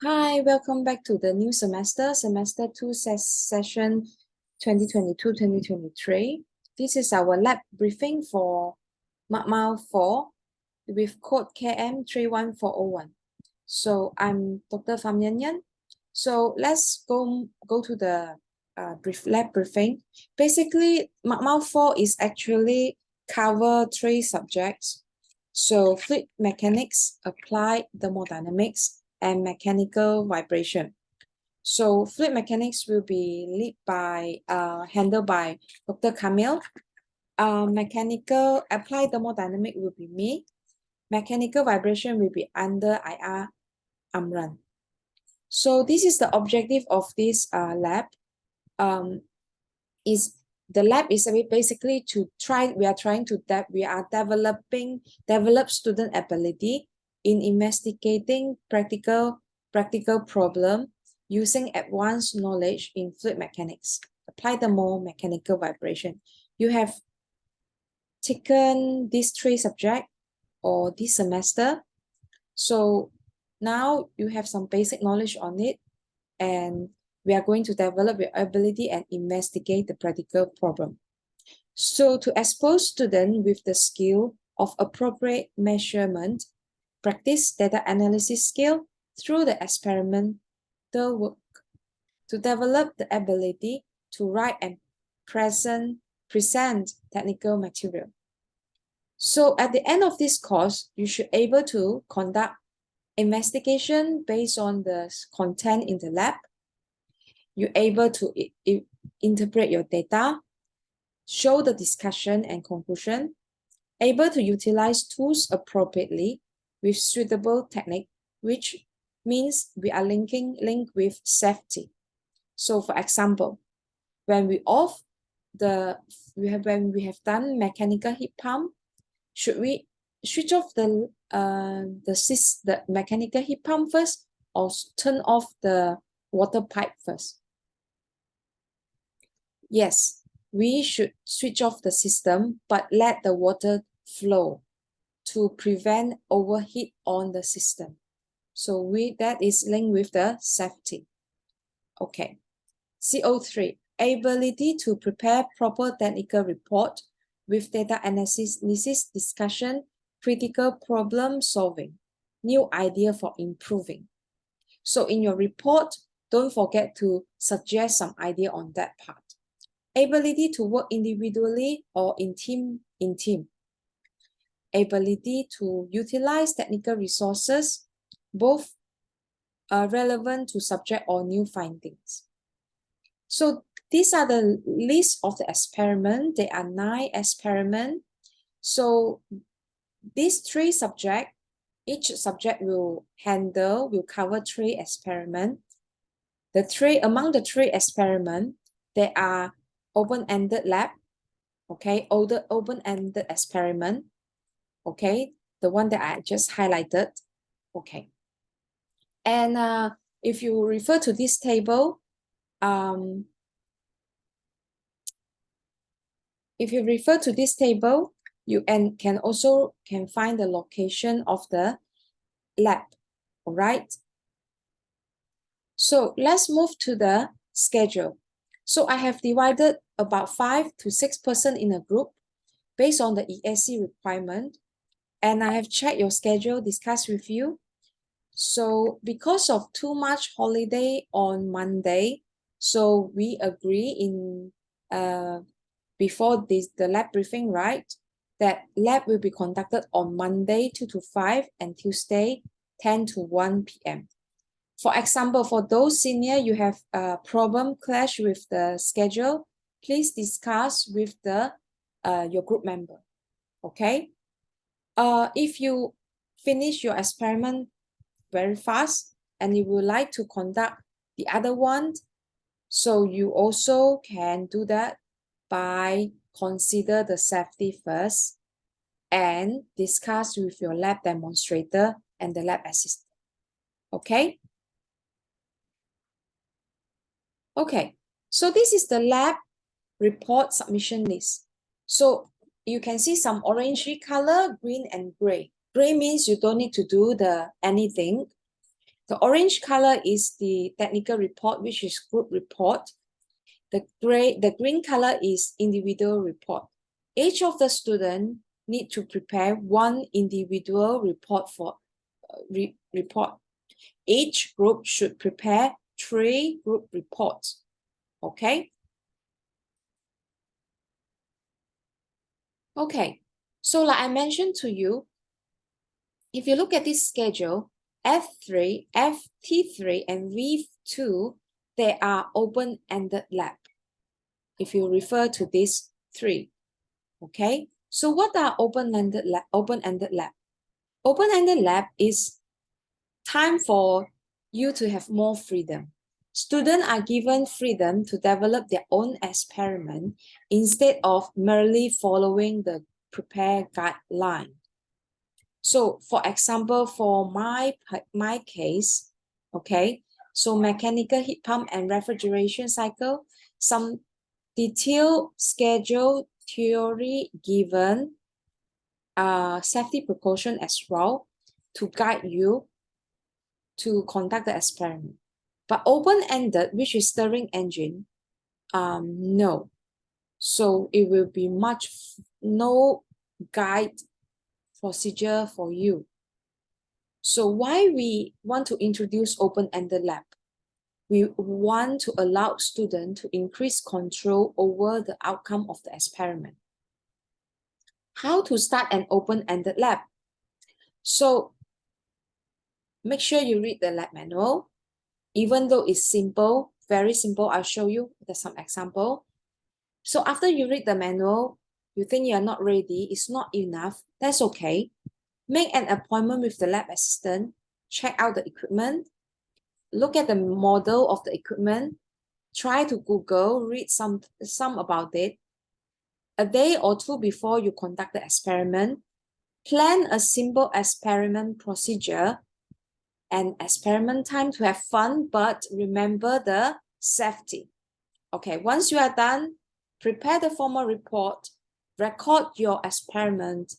Hi, welcome back to the new semester, semester 2 session 2022-2023. This is our lab briefing for Module 4 with code KM31401. So I'm Dr. Pham Yan Yan. So let's go to the lab briefing. Basically, Module 4 is actually cover 3 subjects. So fluid mechanics, applied thermodynamics, and mechanical vibration. So fluid mechanics will be handled by Dr. Camille. Mechanical applied thermodynamic will be me. Mechanical vibration will be under IR Amran. So this is the objective of this lab. The lab is basically we are develop student ability in investigating practical problem using advanced knowledge in fluid mechanics, apply the more mechanical vibration. You have taken these 3 subjects or this semester. So now you have some basic knowledge on it, and we are going to develop your ability and investigate the practical problem. So to expose students with the skill of appropriate measurement, practice data analysis skill through the experimental work, to develop the ability to write and present technical material. So at the end of this course, you should be able to conduct investigation based on the content in the lab. You're able to interpret your data, show the discussion and conclusion, able to utilize tools appropriately with suitable technique, which means we are link with safety. So for example, when we have done mechanical heat pump, should we switch off the mechanical heat pump first or turn off the water pipe first? Yes, we should switch off the system, but let the water flow to prevent overheat on the system. So that is linked with the safety. Okay. CO3, ability to prepare proper technical report with data analysis, discussion, critical problem solving, new idea for improving. So in your report, don't forget to suggest some idea on that part. Ability to work individually or in team. Ability to utilize technical resources, both relevant to subject or new findings. So these are the list of the experiment. There are 9 experiments. So these 3 subjects, each subject will cover 3 experiments. Among the 3 experiments, there are open-ended lab, okay, open-ended experiment, okay, the one that I just highlighted, okay. And if you refer to this table, you can also find the location of the lab, all right? So let's move to the schedule. So I have divided about 5 to 6 persons in a group based on the ESC requirement, and I have checked your schedule, discussed with you. So because of too much holiday on Monday, so we agree in before the lab briefing, right? That lab will be conducted on Monday 2 to 5 and Tuesday 10 to 1 p.m. For example, for those senior, you have a problem clash with the schedule, please discuss with your group member, okay? If you finish your experiment very fast and you would like to conduct the other one, so you also can do that by consider the safety first and discuss with your lab demonstrator and the lab assistant, okay? Okay, so this is the lab report submission list. So you can see some orangey color, green and gray. Gray means you don't need to do anything. The orange color is the technical report, which is group report. The green color is individual report. Each of the students need to prepare one individual report for report. Each group should prepare 3 group reports. Okay? Okay, so like I mentioned to you, if you look at this schedule, F3, FT3, and V2, they are open-ended lab. If you refer to these 3, okay? So what are open-ended lab? Open-ended lab. Open-ended lab is time for you to have more freedom. Students are given freedom to develop their own experiment instead of merely following the prepared guideline. So for example, for my case, okay, so mechanical heat pump and refrigeration cycle, some detailed schedule theory given, safety precaution as well to guide you to conduct the experiment. But open-ended, which is stirring engine, no. So it will be no guide procedure for you. So why we want to introduce open-ended lab? We want to allow students to increase control over the outcome of the experiment. How to start an open-ended lab? So make sure you read the lab manual. Even though it's simple, very simple, I'll show you some example. So after you read the manual, you think you're not ready, it's not enough, that's okay. Make an appointment with the lab assistant, check out the equipment, look at the model of the equipment, try to Google, read some about it. A day or 2 before you conduct the experiment, plan a simple experiment procedure and experiment time to have fun, but remember the safety. Okay, once you are done, prepare the formal report, record your experiment,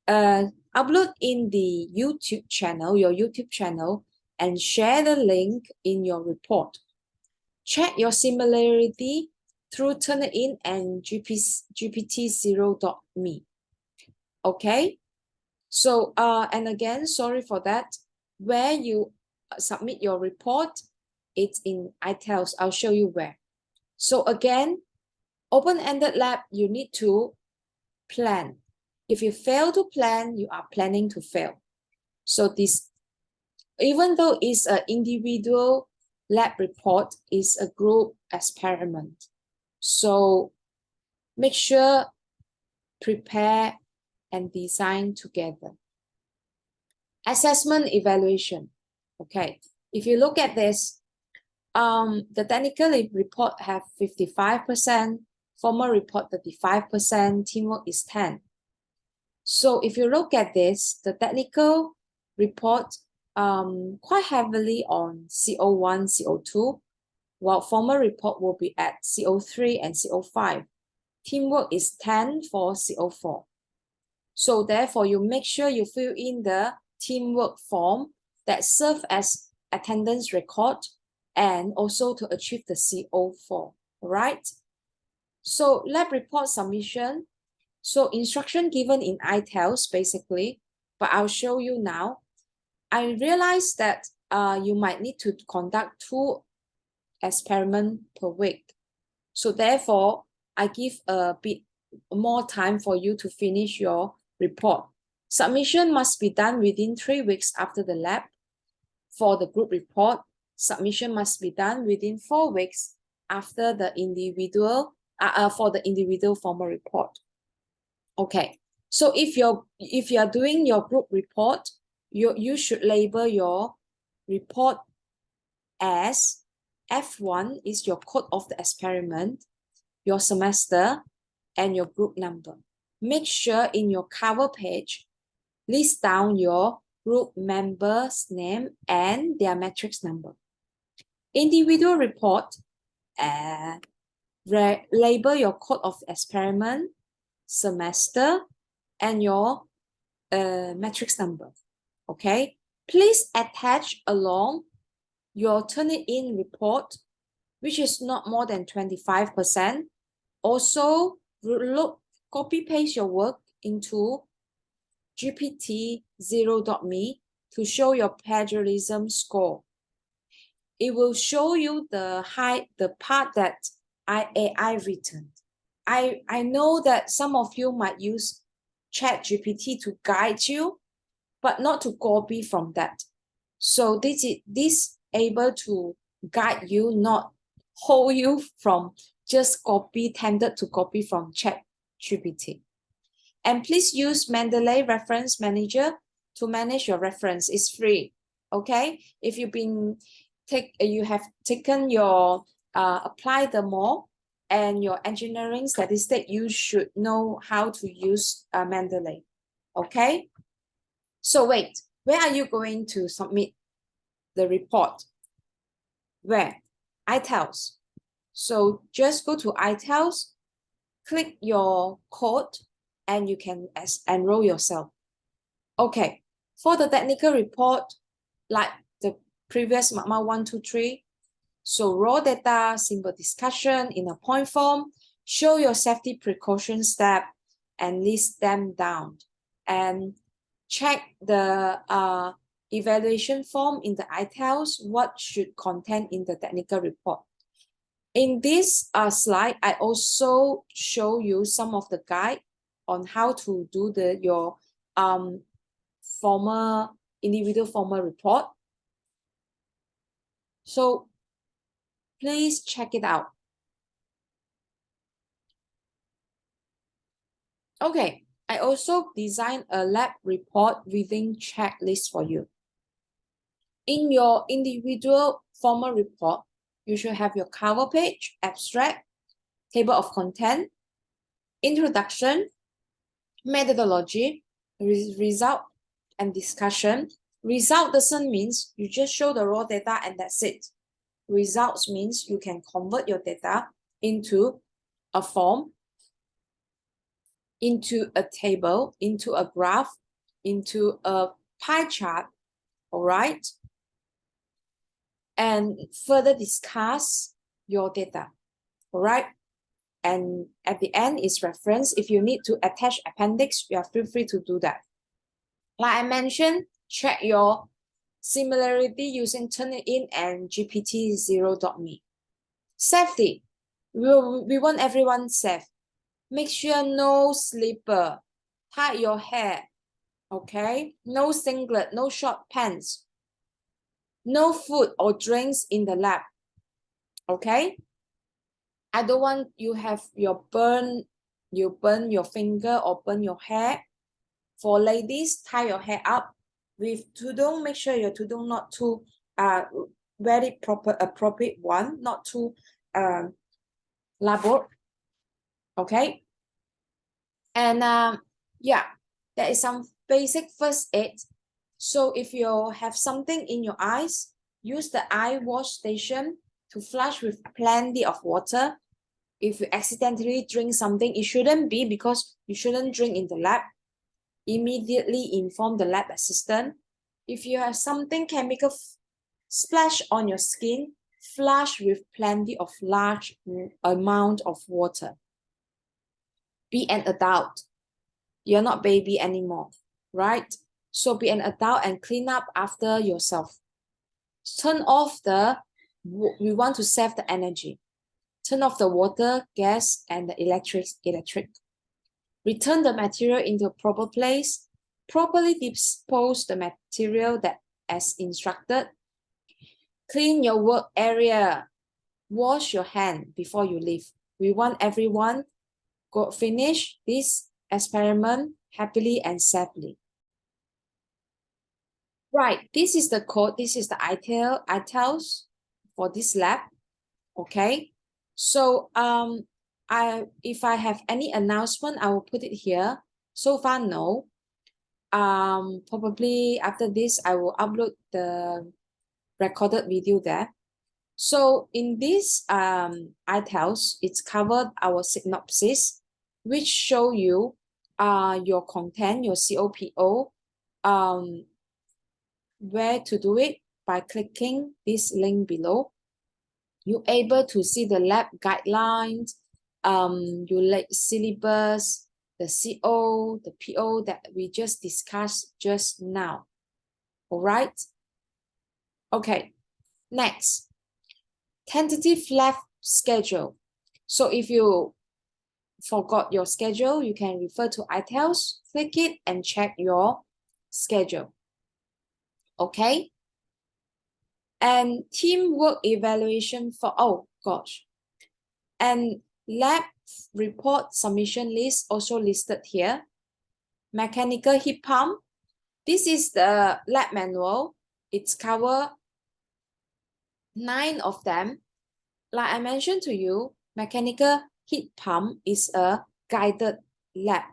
upload in the YouTube channel, your YouTube channel, and share the link in your report. Check your similarity through Turnitin and GPT0.me. Okay, so and again, sorry for that. Where you submit your report, it's in ITELS. I'll show you where. So again, open-ended lab, you need to plan. If you fail to plan, you are planning to fail. So this, even though it's an individual lab report, is a group experiment. So make sure, prepare, and design together. Assessment evaluation. Okay, if you look at this, the technical report have 55%, formal report 35%, teamwork is 10%. So if you look at this, the technical report quite heavily on CO1, CO2, while formal report will be at CO3 and CO5. Teamwork is 10 for CO4. So therefore, you make sure you fill in the teamwork form that serve as attendance record and also to achieve the CO4, all right? So lab report submission. So instruction given in ITELS basically, but I'll show you now. I realized that you might need to conduct 2 experiments per week. So therefore, I give a bit more time for you to finish your report. Submission must be done within 3 weeks after the lab. For the group report, submission must be done within 4 weeks after the individual, for the individual formal report. Okay, so if you're doing your group report, you should label your report as F1 is your code of the experiment, your semester, and your group number. Make sure in your cover page, list down your group members' name and their matrix number. Individual report, label your code of experiment, semester, and your matrix number. Okay, Please attach along your Turn-It-In report, which is not more than 25%. Also, copy paste your work into GPT0.me to show your plagiarism score. It will show you the part that AI written. I know that some of you might use ChatGPT to guide you, but not to copy from that. So this able to guide you, not hold you from just tended to copy from ChatGPT. And please use Mendeley Reference Manager to manage your reference. It's free. Okay. If you have taken your apply the more and your engineering statistic, you should know how to use Mendeley. Okay. So wait, where are you going to submit the report? Where? ITELS. So just go to ITELS, click your code, and you can enroll yourself. Okay, for the technical report, like the previous MAGMA 1, 2, 3, so raw data, simple discussion in a point form, show your safety precaution step and list them down. And check the evaluation form in the ITELS, what should contain in the technical report. In this slide, I also show you some of the guide on how to do your individual formal report. So please check it out. Okay, I also designed a lab report reading checklist for you. In your individual formal report, you should have your cover page, abstract, table of content, introduction, methodology, result, and discussion. Result doesn't mean you just show the raw data and that's it. Results means you can convert your data into a form, into a table, into a graph, into a pie chart, all right? And further discuss your data, all right? And at the end is reference. If you need to attach appendix, you are feel free to do that. Like I mentioned, check your similarity using Turn-It-In and GPT0.me. Safety. We want everyone safe. Make sure no slipper. Tie your hair. Okay? No singlet, no short pants. No food or drinks in the lab. Okay? I don't want you have you burn your finger or burn your hair. For ladies, tie your hair up with tudung. Make sure your tudung not too very appropriate one, not too labor. Okay. And yeah, there is some basic first aid. So if you have something in your eyes, use the eye wash station to flush with plenty of water. If you accidentally drink something, it shouldn't be because you shouldn't drink in the lab. Immediately inform the lab assistant. If you have something chemical splash on your skin, flush with plenty of large amount of water. Be an adult. You're not baby anymore, right? So be an adult and clean up after yourself. Turn off we want to save the energy. Turn off the water, gas, and the electric. Return the material into a proper place. Properly dispose the material that as instructed. Clean your work area. Wash your hand before you leave. We want everyone go finish this experiment happily and safely. Right, this is the code. This is the ITELs for this lab. Okay, so if I have any announcement, I will put it here. So far, no. Probably after this, I will upload the recorded video there. So in this ITELs, it's covered our synopsis, which show you your content, your COPO, Where to do it? By clicking this link below. You're able to see the lab guidelines, your syllabus, the CO, the PO that we just discussed just now. All right. Okay. Next, tentative lab schedule. So if you forgot your schedule, you can refer to ITELS, click it and check your schedule. Okay. And teamwork evaluation for, oh gosh. And lab report submission list also listed here. Mechanical heat pump. This is the lab manual. It's cover 9 of them. Like I mentioned to you, mechanical heat pump is a guided lab.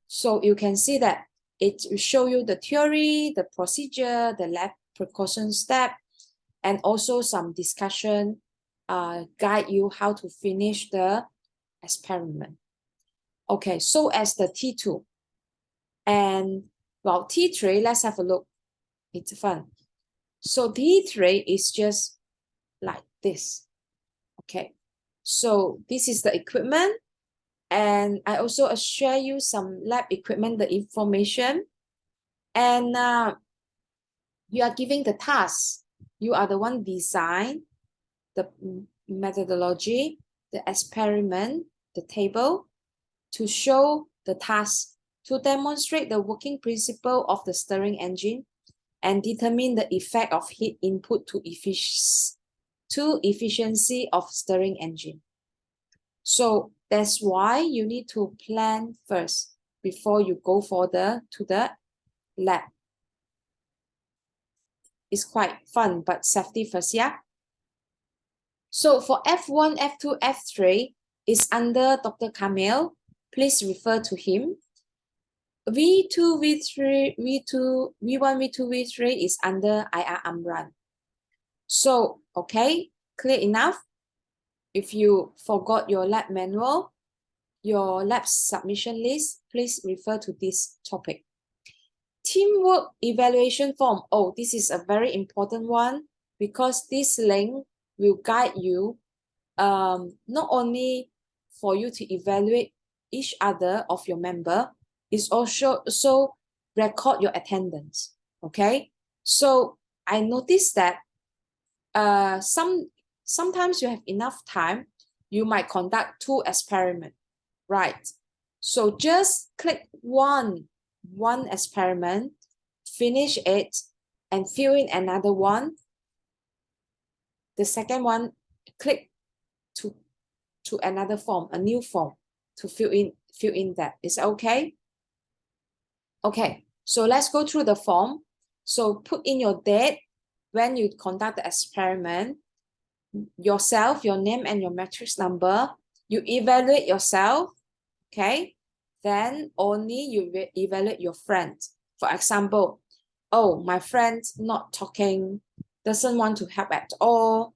So you can see that it will show you the theory, the procedure, the lab precaution step, and also some discussion guide you how to finish the experiment. Okay, so as the T2. And well, T3, let's have a look. It's fun. So T3 is just like this. Okay, so this is the equipment. And I also share you some lab equipment, the information. And you are giving the task. You are the one design the methodology, the experiment, the table, to show the task, to demonstrate the working principle of the stirring engine, and determine the effect of heat input to efficiency of stirring engine. So that's why you need to plan first before you go to the lab. It's quite fun, but safety first, yeah? So for F1, F2, F3 is under Dr. Kamil. Please refer to him. V2, V3, V2, V1, V2, V3 is under IR Amran. So, okay, clear enough? If you forgot your lab manual, your lab submission list, please refer to this topic. Teamwork evaluation form. Oh, this is a very important one because this link will guide you not only for you to evaluate each other of your member, is also record your attendance. Okay, so I noticed that sometimes you have enough time, you might conduct 2 experiments, right? So just click one experiment, finish it, and fill in another one. The second one, click to another form, a new form, to fill in that. Is that okay? Okay, so let's go through the form. So put in your date when you conduct the experiment, yourself, your name and your matrix number. You evaluate yourself, okay? Then only you evaluate your friend. For example, oh, my friend's not talking, doesn't want to help at all.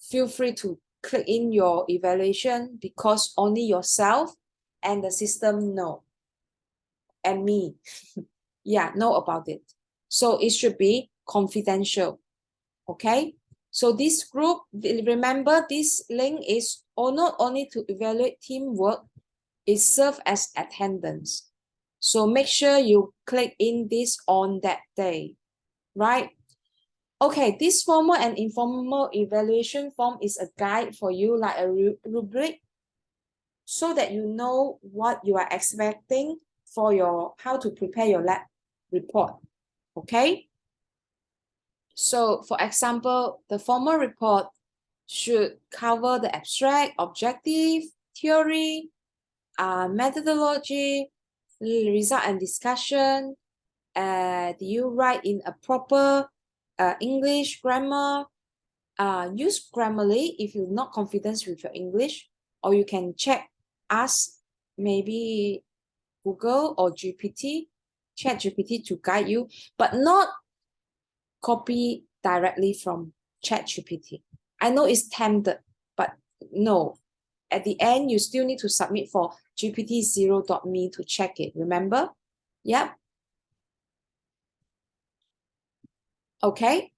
Feel free to click in your evaluation because only yourself and the system know. And me, yeah, know about it. So it should be confidential, okay? So this group, remember this link is not only to evaluate teamwork, it serves as attendance. So make sure you click in this on that day, right? Okay, this formal and informal evaluation form is a guide for you, like a rubric, so that you know what you are expecting for your, how to prepare your lab report, okay? So for example, the formal report should cover the abstract, objective, theory, methodology, result and discussion. Do you write in a proper English grammar? Use Grammarly if you're not confident with your English, or you can ask maybe Google or ChatGPT to guide you, but not copy directly from ChatGPT. I know it's tempted, but no. At the end, you still need to submit for gpt0.me to check it, remember? Yep. Okay.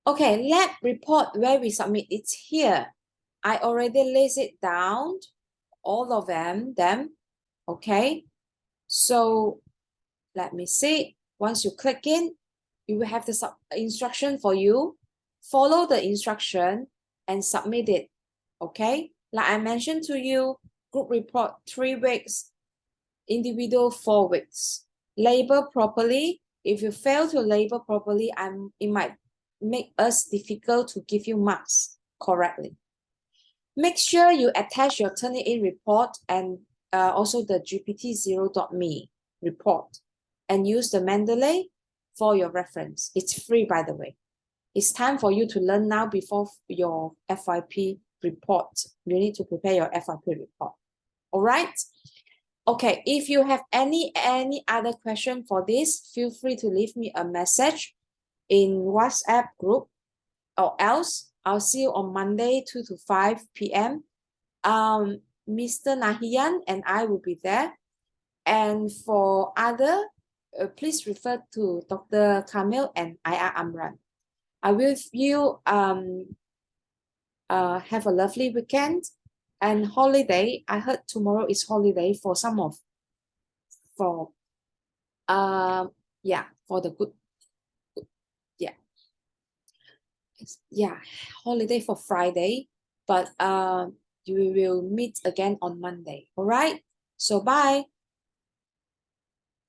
Okay, lab report where we submit, it's here. I already list it down, all of them. Okay. So let me see. Once you click in, you will have the instruction for you. Follow the instruction and submit it. Okay. Like I mentioned to you, group report 3 weeks, individual 4 weeks. Label properly. If you fail to label properly, it might make us difficult to give you marks correctly. Make sure you attach your Turnitin report and also the GPT0.me report and use the Mendeley for your reference. It's free, by the way. It's time for you to learn now before your FYP report. You need to prepare your FYP report. All right? Okay, if you have any other question for this, feel free to leave me a message in WhatsApp group, or else I'll see you on Monday 2 to 5 p.m. Mr. Nahian and I will be there. And for other, please refer to Dr. Kamil and IR Amran. I wish you have a lovely weekend and holiday. I heard tomorrow is holiday for some of, for yeah, for the good, yeah, yeah, holiday for Friday, but you will meet again on Monday. All right, so bye.